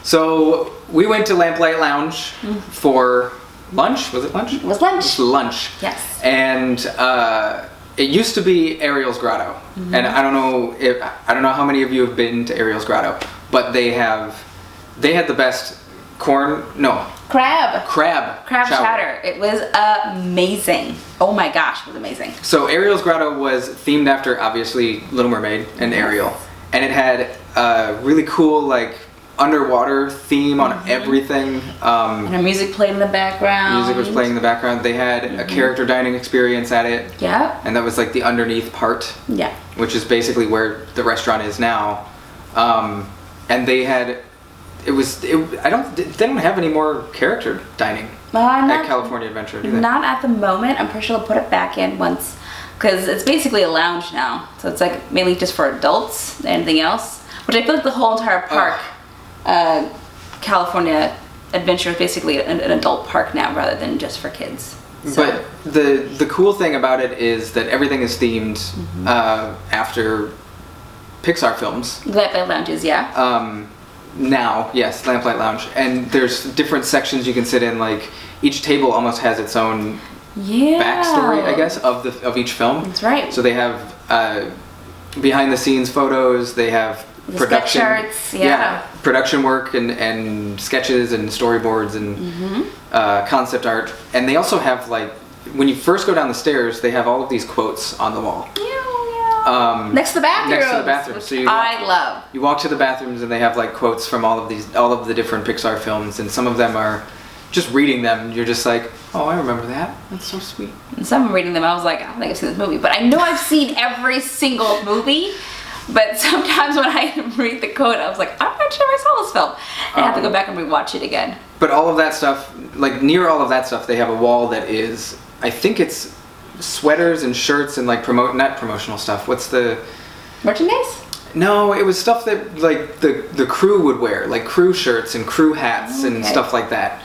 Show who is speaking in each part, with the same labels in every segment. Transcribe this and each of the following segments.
Speaker 1: So we went to Lamplight Lounge for lunch. Was it lunch?
Speaker 2: It was lunch.
Speaker 1: Lunch.
Speaker 2: Yes.
Speaker 1: And it used to be Ariel's Grotto, and I don't know how many of you have been to Ariel's Grotto, but they had the best
Speaker 2: crab chowder. It was amazing. Oh my gosh, it was amazing.
Speaker 1: So Ariel's Grotto was themed after obviously Little Mermaid and Ariel, and it had a really cool like underwater theme on everything.
Speaker 2: And a music played in the background.
Speaker 1: Music was playing in the background. They had a character dining experience at it.
Speaker 2: Yeah.
Speaker 1: And that was like the underneath part.
Speaker 2: Yeah.
Speaker 1: Which is basically where the restaurant is now. And they had, they don't have any more character dining at California Adventure, do they?
Speaker 2: Not at the moment. I'm pretty sure they'll put it back in once, because it's basically a lounge now. So it's like mainly just for adults, anything else. Which I feel like the whole entire park, California Adventure is basically an adult park now rather than just for kids. So.
Speaker 1: But the cool thing about it is that everything is themed after Pixar films.
Speaker 2: Lamplight Lounges, yeah.
Speaker 1: Now, yes, Lamplight Lounge. And there's different sections you can sit in, like each table almost has its own backstory, I guess, of each film.
Speaker 2: That's right.
Speaker 1: So they have behind the scenes photos, they have production
Speaker 2: charts,
Speaker 1: production work and sketches and storyboards and concept art. And they also have, like, when you first go down the stairs, they have all of these quotes on the wall.
Speaker 2: Next to the bathroom.
Speaker 1: Next to the bathroom. So
Speaker 2: I love.
Speaker 1: You walk to the bathrooms and they have like quotes from all of the different Pixar films, and some of them are just reading them. You're just like, oh, I remember that. That's so sweet.
Speaker 2: And some reading them, I was like, I don't think I've seen this movie, but I know I've seen every single movie. But sometimes when I read the quote, I was like, I'm not sure I saw this film. And I have to go back and rewatch it again.
Speaker 1: But all of that stuff, like near all of that stuff, they have a wall that is, I think it's sweaters and shirts and like not promotional stuff. What's the
Speaker 2: merchandise?
Speaker 1: No, it was stuff that like the crew would wear, like crew shirts and crew hats and stuff like that.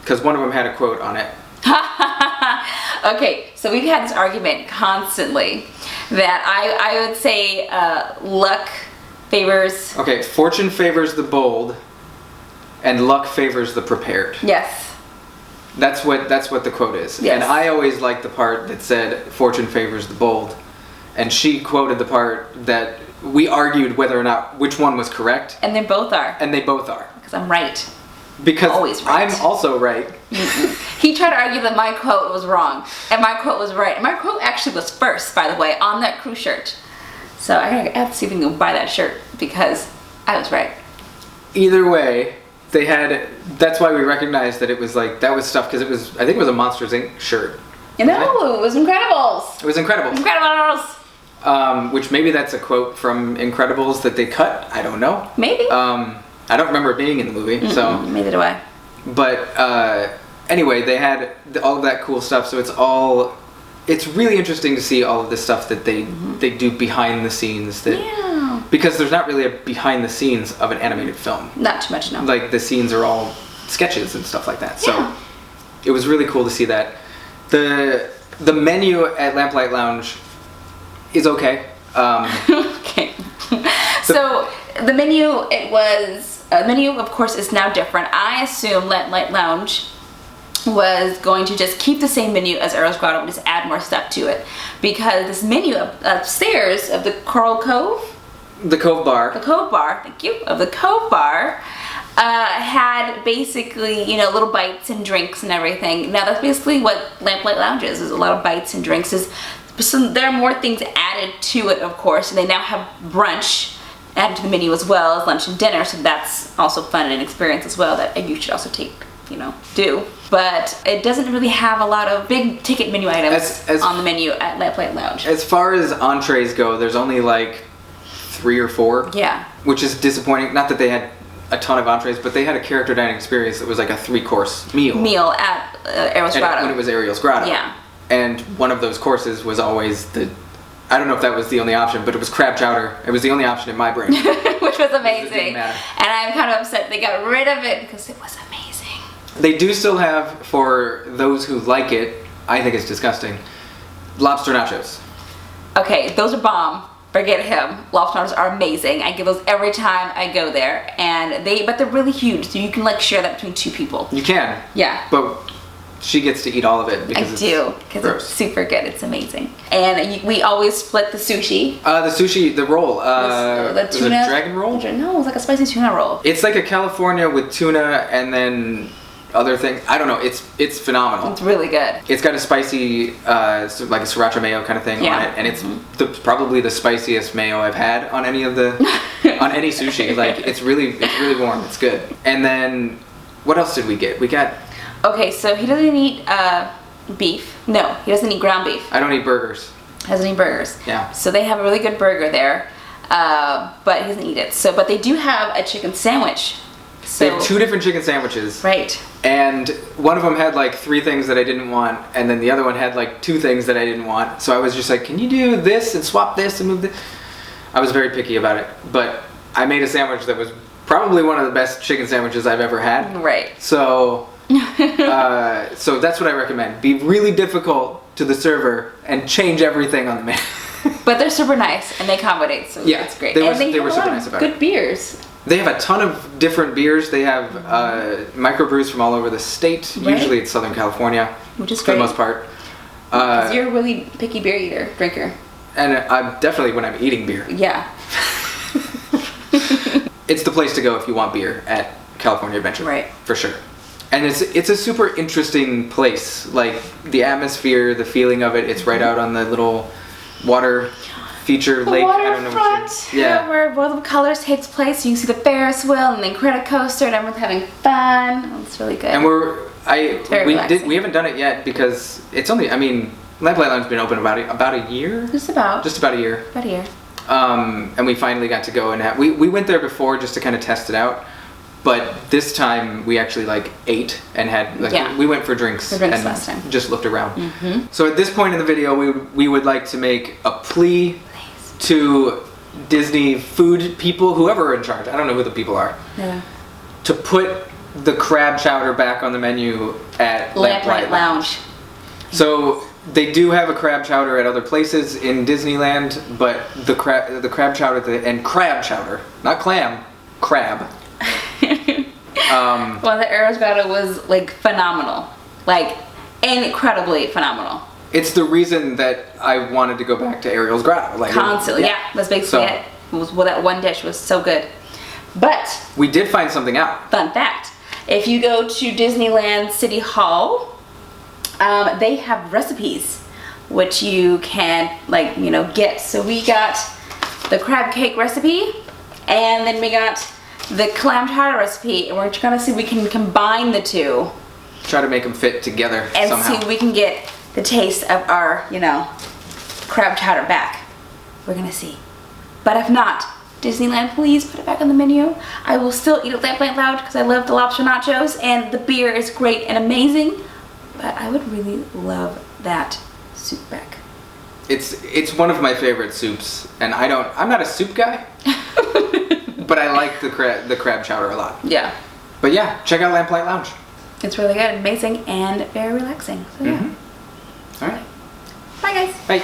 Speaker 1: Because one of them had a quote on it.
Speaker 2: Okay, so we've had this argument constantly that I would say luck favors.
Speaker 1: Okay, fortune favors the bold, and luck favors the prepared.
Speaker 2: Yes.
Speaker 1: That's what the quote is.
Speaker 2: Yes.
Speaker 1: And I always liked the part that said fortune favors the bold. And she quoted the part that we argued whether or not which one was correct.
Speaker 2: And they both are.
Speaker 1: And they both are.
Speaker 2: Because I'm right.
Speaker 1: Because
Speaker 2: always right.
Speaker 1: I'm also right.
Speaker 2: He tried to argue that my quote was wrong and my quote was right. And my quote actually was first, by the way, on that crew shirt. So I have to see if we can buy that shirt because I was right.
Speaker 1: Either way, they had, that's why we recognized that it was like, that was stuff, because I think it was a Monsters Inc. shirt.
Speaker 2: No, it was Incredibles.
Speaker 1: It was Incredibles.
Speaker 2: Incredibles.
Speaker 1: Which maybe that's a quote from Incredibles that they cut. I don't know.
Speaker 2: Maybe.
Speaker 1: I don't remember it being in the movie, so.
Speaker 2: Neither do I.
Speaker 1: But anyway, they had all of that cool stuff, so it's really interesting to see all of this stuff that they do behind the scenes. Because there's not really a behind the scenes of an animated film.
Speaker 2: Not too much, no.
Speaker 1: Like the scenes are all sketches and stuff like that. So it was really cool to see that. The menu at Lamplight Lounge is okay.
Speaker 2: Okay. So the menu, menu of course is now different. I assume Lamplight Lounge was going to just keep the same menu as Ariel's Grotto and just add more stuff to it. Because this menu upstairs of the Coral Cove,
Speaker 1: the Cove Bar.
Speaker 2: The Cove Bar, thank you. Of the Cove Bar had basically, little bites and drinks and everything. Now that's basically what Lamplight Lounge is a lot of bites and drinks. So there are more things added to it, of course. And they now have brunch added to the menu as well as lunch and dinner. So that's also fun and an experience as well that you should also do. But it doesn't really have a lot of big ticket menu items on the menu at Lamplight Lounge. As
Speaker 1: far as entrees go, there's only like 3 or 4.
Speaker 2: Yeah.
Speaker 1: Which is disappointing. Not that they had a ton of entrees, but they had a character dining experience that was like a 3-course meal.
Speaker 2: Meal at Ariel's Grotto.
Speaker 1: When it was Ariel's Grotto.
Speaker 2: Yeah.
Speaker 1: And one of those courses was always I don't know if that was the only option, but it was crab chowder. It was the only option in my brain.
Speaker 2: Which was amazing.
Speaker 1: It didn't matter.
Speaker 2: And I'm kind of upset they got rid of it because it was amazing.
Speaker 1: They do still have, for those who like it, I think it's disgusting, lobster nachos.
Speaker 2: Okay, those are bomb. Forget him. Lobster tacos are amazing. I get those every time I go there, but they're really huge, so you can like share that between 2 people.
Speaker 1: You can.
Speaker 2: Yeah.
Speaker 1: But she gets to eat all of it because
Speaker 2: because it's super good. It's amazing. And we always split the sushi.
Speaker 1: The roll.
Speaker 2: The tuna.
Speaker 1: Was it dragon roll?
Speaker 2: No, it was like a spicy tuna roll.
Speaker 1: It's like a California with tuna and then other things. I don't know. It's phenomenal.
Speaker 2: It's really good.
Speaker 1: It's got a spicy, like a sriracha mayo kind of thing on it, and it's probably the spiciest mayo I've had on any of the on any sushi. Like it's really warm. It's good. And then what else did we get? We got.
Speaker 2: Okay, so he doesn't eat beef. No, he doesn't eat ground beef.
Speaker 1: I don't eat burgers.
Speaker 2: Doesn't eat burgers.
Speaker 1: Yeah.
Speaker 2: So they have a really good burger there, but he doesn't eat it. So, but they do have a chicken sandwich. So,
Speaker 1: they have 2 different chicken sandwiches.
Speaker 2: Right.
Speaker 1: And one of them had like 3 things that I didn't want, and then the other one had like 2 things that I didn't want. So I was just like, can you do this and swap this and move this? I was very picky about it, but I made a sandwich that was probably one of the best chicken sandwiches I've ever had.
Speaker 2: Right.
Speaker 1: So, so that's what I recommend. Be really difficult to the server and change everything on the menu.
Speaker 2: But they're super nice and they accommodate, so
Speaker 1: yeah,
Speaker 2: it's great.
Speaker 1: They
Speaker 2: have
Speaker 1: were super nice about it.
Speaker 2: Good beers.
Speaker 1: They have a ton of different beers. They have microbrews from all over the state.
Speaker 2: Right.
Speaker 1: Usually it's Southern California,
Speaker 2: which is
Speaker 1: for
Speaker 2: great.
Speaker 1: the most part.
Speaker 2: You're a really picky beer drinker.
Speaker 1: And I'm definitely when I'm eating beer.
Speaker 2: Yeah.
Speaker 1: It's the place to go if you want beer at California Adventure.
Speaker 2: Right.
Speaker 1: For sure. And it's a super interesting place. Like the atmosphere, the feeling of it. It's right out on the little water feature lake. I don't know
Speaker 2: what where World of Colors takes place. You can see the Ferris wheel and the credit coaster, and everyone's having fun. It's really good.
Speaker 1: And we haven't done it yet because it's only. I mean, Lamplight Lounge has been open about a year.
Speaker 2: Just about
Speaker 1: a year.
Speaker 2: About a year.
Speaker 1: And we finally got to go and we went there before just to kind of test it out. But this time we actually like ate and had we went for drinks and
Speaker 2: last time.
Speaker 1: Just looked around. So at this point in the video, we would like to make a plea to Disney food people, whoever are in charge. I don't know who the people are.
Speaker 2: Yeah.
Speaker 1: To put the crab chowder back on the menu at
Speaker 2: Lamplight Lounge.
Speaker 1: So they do have a crab chowder at other places in Disneyland, but the crab chowder and crab chowder, not clam, crab.
Speaker 2: Well, the Ariel's Grotto was like phenomenal, like incredibly phenomenal.
Speaker 1: It's the reason that I wanted to go back to Ariel's Grotto. Like
Speaker 2: constantly, yeah. That's basically it. That one dish was so good. But
Speaker 1: we did find something out.
Speaker 2: Fun fact: if you go to Disneyland City Hall, they have recipes which you can get. So we got the crab cake recipe, and then we got the clam chowder recipe, and we're gonna see if we can combine the 2.
Speaker 1: Try to make them fit together
Speaker 2: and
Speaker 1: somehow.
Speaker 2: see if we can get the taste of our, crab chowder back. We're gonna see. But if not, Disneyland, please put it back on the menu. I will still eat at Lamplight Lounge because I love the lobster nachos and the beer is great and amazing. But I would really love that soup back.
Speaker 1: It's one of my favorite soups, and I'm not a soup guy, but I like the crab chowder a lot.
Speaker 2: Yeah.
Speaker 1: But yeah, check out Lamplight Lounge.
Speaker 2: It's really good, amazing, and very relaxing. So yeah.
Speaker 1: All right.
Speaker 2: Bye guys.
Speaker 1: Bye.